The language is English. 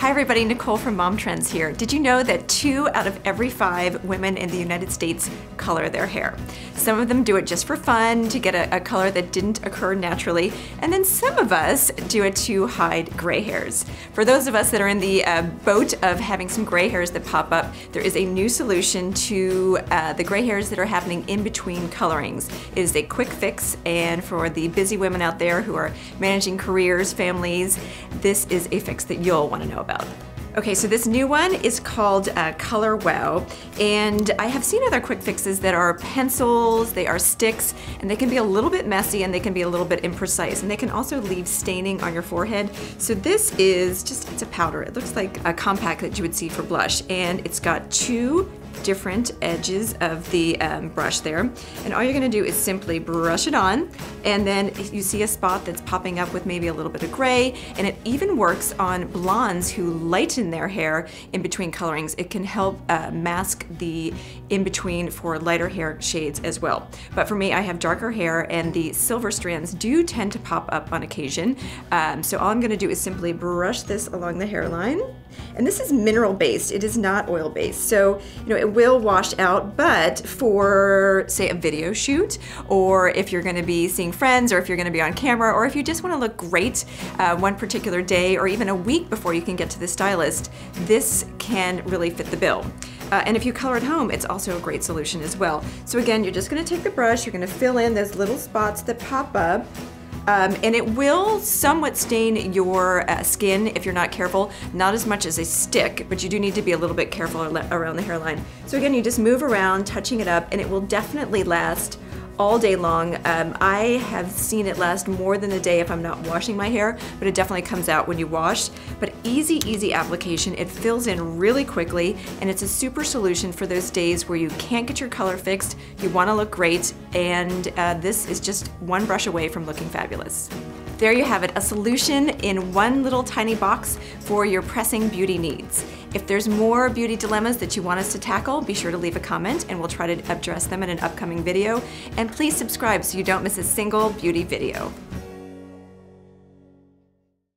Hi everybody, Nicole from Mom Trends here. Did you know that 2 out of every 5 women in the United States color their hair? Some of them do it just for fun, to get a color that didn't occur naturally, and then some of us do it to hide gray hairs. For those of us that are in the boat of having some gray hairs that pop up, there is a new solution to the gray hairs that are happening in between colorings. It is a quick fix, and for the busy women out there who are managing careers, families, this is a fix that you'll want to know about. Okay, so this new one is called Color Wow, and I have seen other quick fixes that are pencils, they are sticks, and they can be a little bit messy and they can be a little bit imprecise, and they can also leave staining on your forehead. So this is it's a powder. It looks like a compact that you would see for blush, and it's got 2 different edges of the brush there, and all you're going to do is simply brush it on, and then if you see a spot that's popping up with maybe a little bit of gray, and it even works on blondes who lighten their hair in between colorings. It can help mask the in-between for lighter hair shades as well. But for me, I have darker hair and the silver strands do tend to pop up on occasion, so all I'm going to do is simply brush this along the hairline. And this is mineral based, it is not oil based, so it will wash out, but for say a video shoot, or if you're going to be seeing friends, or if you're going to be on camera, or if you just want to look great one particular day or even a week before you can get to the stylist, this can really fit the bill. And if you color at home, it's also a great solution as well. So again, you're just going to take the brush, you're going to fill in those little spots that pop up. And it will somewhat stain your skin if you're not careful. Not as much as a stick, but you do need to be a little bit careful around the hairline. So again, you just move around, touching it up, and it will definitely last all day long. I have seen it last more than a day if I'm not washing my hair, but it definitely comes out when you wash. But easy application. It fills in really quickly, and it's a super solution for those days where you can't get your color fixed, you want to look great, and this is just one brush away from looking fabulous. There you have it, a solution in one little tiny box for your pressing beauty needs. If there's more beauty dilemmas that you want us to tackle, be sure to leave a comment and we'll try to address them in an upcoming video. And please subscribe so you don't miss a single beauty video.